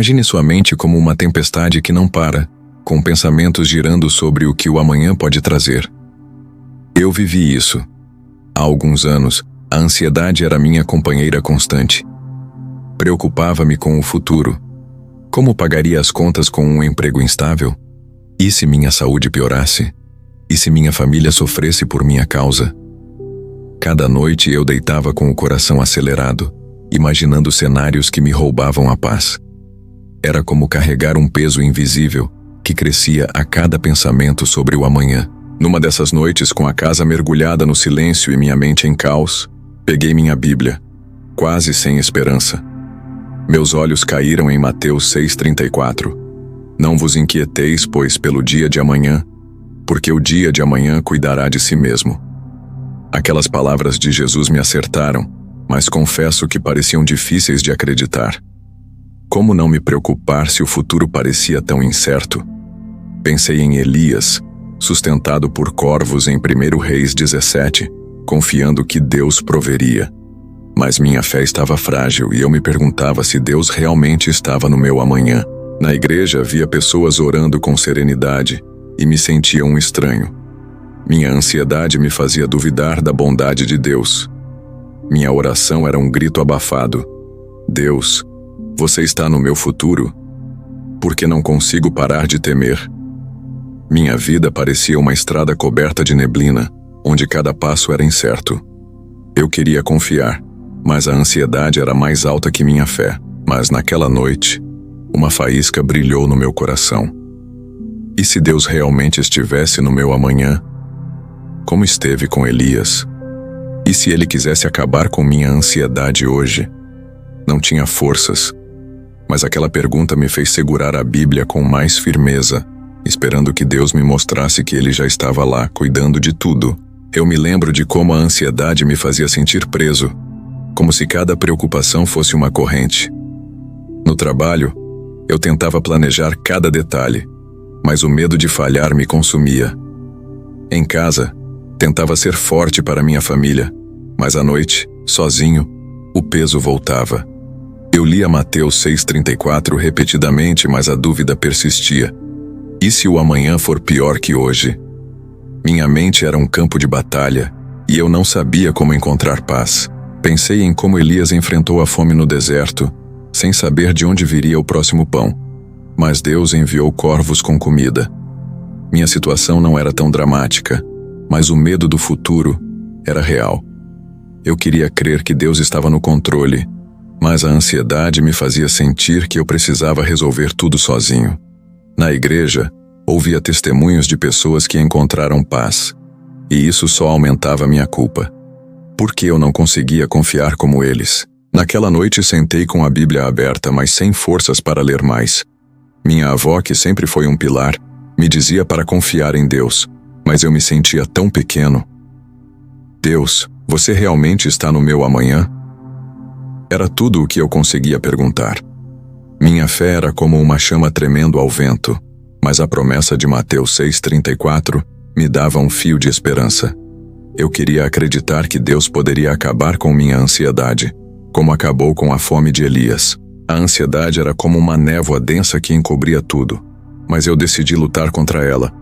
Imagine sua mente como uma tempestade que não para, com pensamentos girando sobre o que o amanhã pode trazer. Eu vivi isso. Há alguns anos, a ansiedade era minha companheira constante. Preocupava-me com o futuro. Como pagaria as contas com um emprego instável? E se minha saúde piorasse? E se minha família sofresse por minha causa? Cada noite eu deitava com o coração acelerado, imaginando cenários que me roubavam a paz. Era como carregar um peso invisível que crescia a cada pensamento sobre o amanhã. Numa dessas noites, com a casa mergulhada no silêncio e minha mente em caos, peguei minha Bíblia, quase sem esperança. Meus olhos caíram em Mateus 6,34. Não vos inquieteis, pois, pelo dia de amanhã, porque o dia de amanhã cuidará de si mesmo. Aquelas palavras de Jesus me acertaram, mas confesso que pareciam difíceis de acreditar. Como não me preocupar se o futuro parecia tão incerto? Pensei em Elias, sustentado por corvos em 1 Reis 17, confiando que Deus proveria. Mas minha fé estava frágil e eu me perguntava se Deus realmente estava no meu amanhã. Na igreja, via pessoas orando com serenidade e me sentia um estranho. Minha ansiedade me fazia duvidar da bondade de Deus. Minha oração era um grito abafado. Deus, você está no meu futuro? Porque não consigo parar de temer. Minha vida parecia uma estrada coberta de neblina, onde cada passo era incerto. Eu queria confiar, mas a ansiedade era mais alta que minha fé. Mas naquela noite, uma faísca brilhou no meu coração. E se Deus realmente estivesse no meu amanhã? Como esteve com Elias? E se ele quisesse acabar com minha ansiedade hoje? Não tinha forças, mas aquela pergunta me fez segurar a Bíblia com mais firmeza, esperando que Deus me mostrasse que ele já estava lá, cuidando de tudo. Eu me lembro de como a ansiedade me fazia sentir preso, como se cada preocupação fosse uma corrente. No trabalho, eu tentava planejar cada detalhe, mas o medo de falhar me consumia. Em casa, tentava ser forte para minha família, mas à noite, sozinho, o peso voltava. Eu lia Mateus 6,34 repetidamente, mas a dúvida persistia. E se o amanhã for pior que hoje? Minha mente era um campo de batalha, e eu não sabia como encontrar paz. Pensei em como Elias enfrentou a fome no deserto, sem saber de onde viria o próximo pão. Mas Deus enviou corvos com comida. Minha situação não era tão dramática, mas o medo do futuro era real. Eu queria crer que Deus estava no controle, mas a ansiedade me fazia sentir que eu precisava resolver tudo sozinho. Na igreja, ouvia testemunhos de pessoas que encontraram paz, e isso só aumentava minha culpa. Por que eu não conseguia confiar como eles? Naquela noite sentei com a Bíblia aberta, mas sem forças para ler mais. Minha avó, que sempre foi um pilar, me dizia para confiar em Deus, mas eu me sentia tão pequeno. Deus, você realmente está no meu amanhã? Era tudo o que eu conseguia perguntar. Minha fé era como uma chama tremendo ao vento, mas a promessa de Mateus 6,34 me dava um fio de esperança. Eu queria acreditar que Deus poderia acabar com minha ansiedade, como acabou com a fome de Elias. A ansiedade era como uma névoa densa que encobria tudo, mas eu decidi lutar contra ela.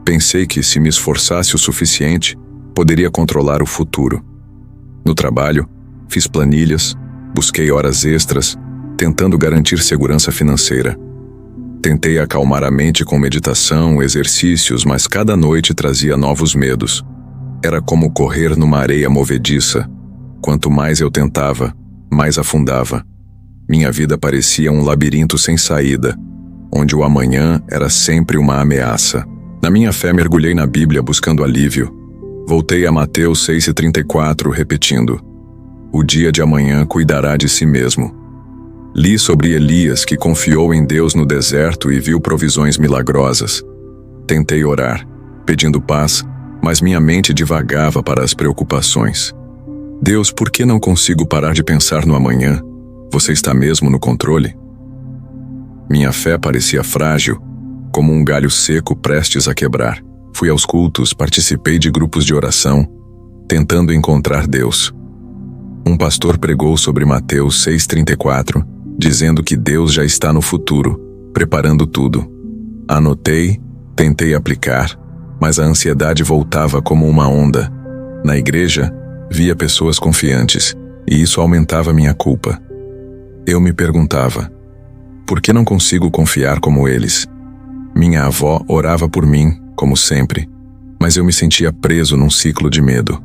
Pensei que, se me esforçasse o suficiente, poderia controlar o futuro. No trabalho, fiz planilhas, busquei horas extras, tentando garantir segurança financeira. Tentei acalmar a mente com meditação, exercícios, mas cada noite trazia novos medos. Era como correr numa areia movediça. Quanto mais eu tentava, mais afundava. Minha vida parecia um labirinto sem saída, onde o amanhã era sempre uma ameaça. Na minha fé mergulhei na Bíblia buscando alívio. Voltei a Mateus 6,34 repetindo: o dia de amanhã cuidará de si mesmo. Li sobre Elias, que confiou em Deus no deserto e viu provisões milagrosas. Tentei orar, pedindo paz, mas minha mente divagava para as preocupações. Deus, por que não consigo parar de pensar no amanhã? Você está mesmo no controle? Minha fé parecia frágil, como um galho seco prestes a quebrar. Fui aos cultos, participei de grupos de oração, tentando encontrar Deus. Um pastor pregou sobre Mateus 6,34, dizendo que Deus já está no futuro, preparando tudo. Anotei, tentei aplicar, mas a ansiedade voltava como uma onda. Na igreja, via pessoas confiantes, e isso aumentava minha culpa. Eu me perguntava, por que não consigo confiar como eles? Minha avó orava por mim, como sempre, mas eu me sentia preso num ciclo de medo.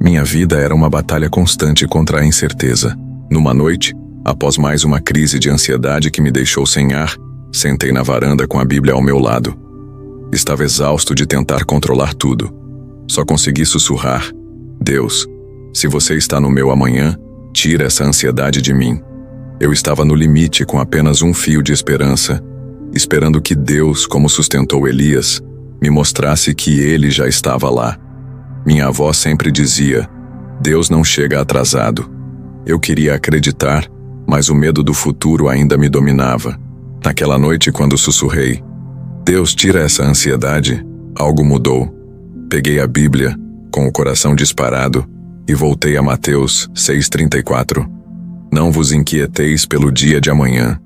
Minha vida era uma batalha constante contra a incerteza. Numa noite, após mais uma crise de ansiedade que me deixou sem ar, sentei na varanda com a Bíblia ao meu lado. Estava exausto de tentar controlar tudo. Só consegui sussurrar: Deus, se você está no meu amanhã, tira essa ansiedade de mim. Eu estava no limite com apenas um fio de esperança, esperando que Deus, como sustentou Elias, me mostrasse que ele já estava lá. Minha avó sempre dizia: Deus não chega atrasado. Eu queria acreditar, mas o medo do futuro ainda me dominava. Naquela noite, quando sussurrei: Deus, tira essa ansiedade, algo mudou. Peguei a Bíblia, com o coração disparado, e voltei a Mateus 6,34. Não vos inquieteis pelo dia de amanhã.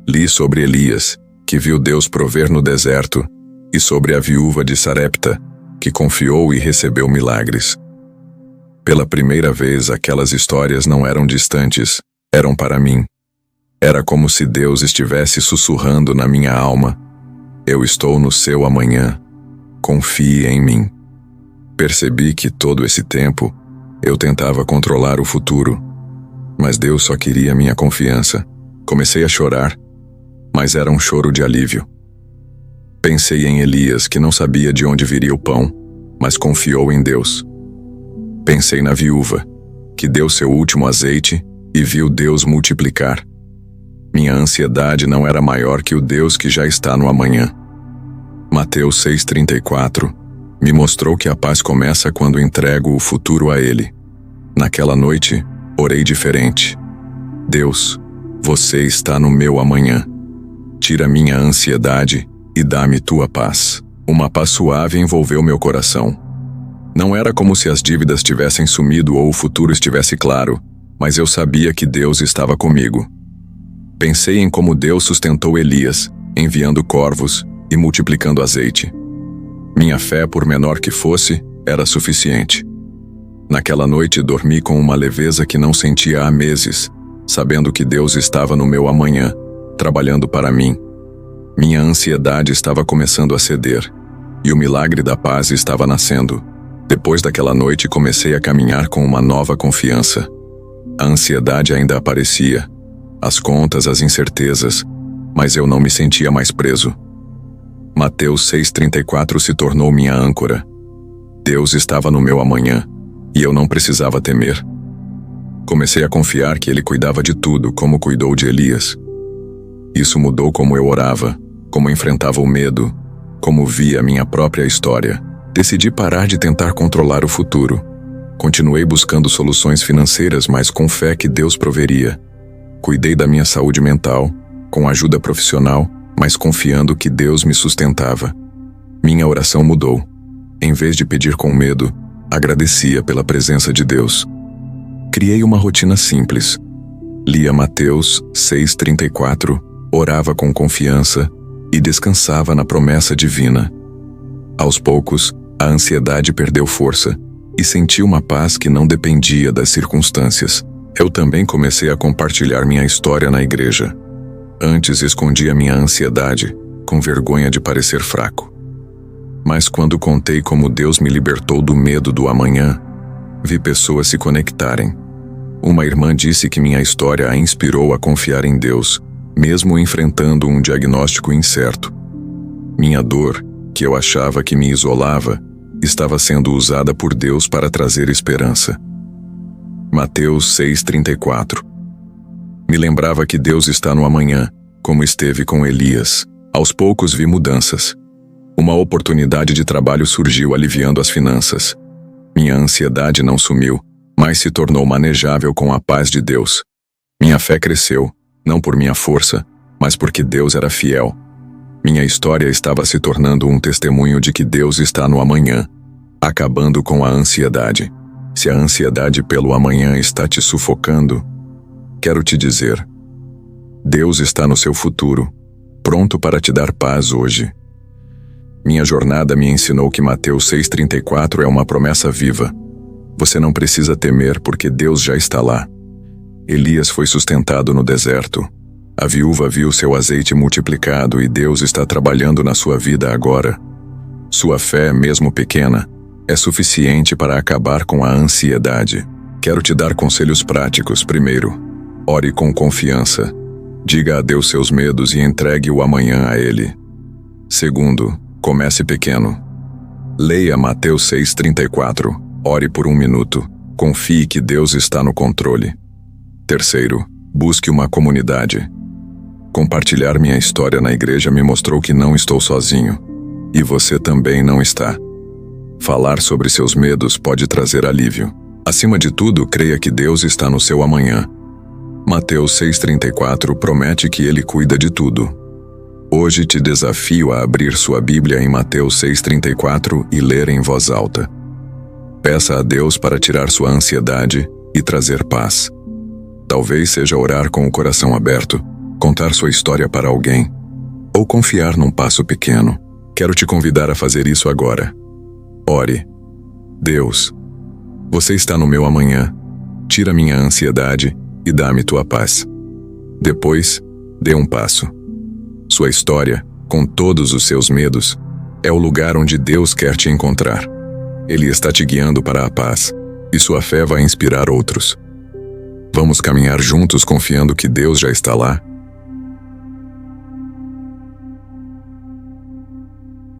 Li sobre Elias, que viu Deus prover no deserto, e sobre a viúva de Sarepta, que confiou e recebeu milagres. Pela primeira vez, aquelas histórias não eram distantes, eram para mim. Era como se Deus estivesse sussurrando na minha alma: eu estou no seu amanhã. Confie em mim. Percebi que todo esse tempo eu tentava controlar o futuro, mas Deus só queria minha confiança. Comecei a chorar, mas era um choro de alívio. Pensei em Elias, que não sabia de onde viria o pão, mas confiou em Deus. Pensei na viúva, que deu seu último azeite e viu Deus multiplicar. Minha ansiedade não era maior que o Deus que já está no amanhã. Mateus 6,34 me mostrou que a paz começa quando entrego o futuro a Ele. Naquela noite, orei diferente. Deus, você está no meu amanhã. Tira minha ansiedade e dá-me tua paz. Uma paz suave envolveu meu coração. Não era como se as dívidas tivessem sumido ou o futuro estivesse claro, mas eu sabia que Deus estava comigo. Pensei em como Deus sustentou Elias, enviando corvos e multiplicando azeite. Minha fé, por menor que fosse, era suficiente. Naquela noite dormi com uma leveza que não sentia há meses, sabendo que Deus estava no meu amanhã, trabalhando para mim. Minha ansiedade estava começando a ceder, e o milagre da paz estava nascendo. Depois daquela noite comecei a caminhar com uma nova confiança. A ansiedade ainda aparecia, as contas, as incertezas, mas eu não me sentia mais preso. Mateus 6,34 se tornou minha âncora. Deus estava no meu amanhã, e eu não precisava temer. Comecei a confiar que Ele cuidava de tudo, como cuidou de Elias. Isso mudou como eu orava, como enfrentava o medo, como via a minha própria história. Decidi parar de tentar controlar o futuro. Continuei buscando soluções financeiras, mas com fé que Deus proveria. Cuidei da minha saúde mental, com ajuda profissional, mas confiando que Deus me sustentava. Minha oração mudou. Em vez de pedir com medo, agradecia pela presença de Deus. Criei uma rotina simples. Lia Mateus 6,34, orava com confiança e descansava na promessa divina. Aos poucos, a ansiedade perdeu força e senti uma paz que não dependia das circunstâncias. Eu também comecei a compartilhar minha história na igreja. Antes escondia minha ansiedade, com vergonha de parecer fraco. Mas quando contei como Deus me libertou do medo do amanhã, vi pessoas se conectarem. Uma irmã disse que minha história a inspirou a confiar em Deus, mesmo enfrentando um diagnóstico incerto. Minha dor, que eu achava que me isolava, estava sendo usada por Deus para trazer esperança. Mateus 6,34. Me lembrava que Deus está no amanhã, como esteve com Elias. Aos poucos vi mudanças. Uma oportunidade de trabalho surgiu aliviando as finanças. Minha ansiedade não sumiu, mas se tornou manejável com a paz de Deus. Minha fé cresceu, não por minha força, mas porque Deus era fiel. Minha história estava se tornando um testemunho de que Deus está no amanhã, acabando com a ansiedade. Se a ansiedade pelo amanhã está te sufocando, quero te dizer, Deus está no seu futuro, pronto para te dar paz hoje. Minha jornada me ensinou que Mateus 6,34 é uma promessa viva. Você não precisa temer porque Deus já está lá. Elias foi sustentado no deserto. A viúva viu seu azeite multiplicado e Deus está trabalhando na sua vida agora. Sua fé, mesmo pequena, é suficiente para acabar com a ansiedade. Quero te dar conselhos práticos. Primeiro, ore com confiança. Diga a Deus seus medos e entregue o amanhã a Ele. Segundo, comece pequeno. Leia Mateus 6,34. Ore por 1 minuto. Confie que Deus está no controle. Terceiro, busque uma comunidade. Compartilhar minha história na igreja me mostrou que não estou sozinho. E você também não está. Falar sobre seus medos pode trazer alívio. Acima de tudo, creia que Deus está no seu amanhã. Mateus 6,34 promete que Ele cuida de tudo. Hoje te desafio a abrir sua Bíblia em Mateus 6,34 e ler em voz alta. Peça a Deus para tirar sua ansiedade e trazer paz. Talvez seja orar com o coração aberto, contar sua história para alguém, ou confiar num passo pequeno. Quero te convidar a fazer isso agora. Ore. Deus, você está no meu amanhã. Tira minha ansiedade e dá-me tua paz. Depois, dê um passo. Sua história, com todos os seus medos, é o lugar onde Deus quer te encontrar. Ele está te guiando para a paz, e sua fé vai inspirar outros. Vamos caminhar juntos confiando que Deus já está lá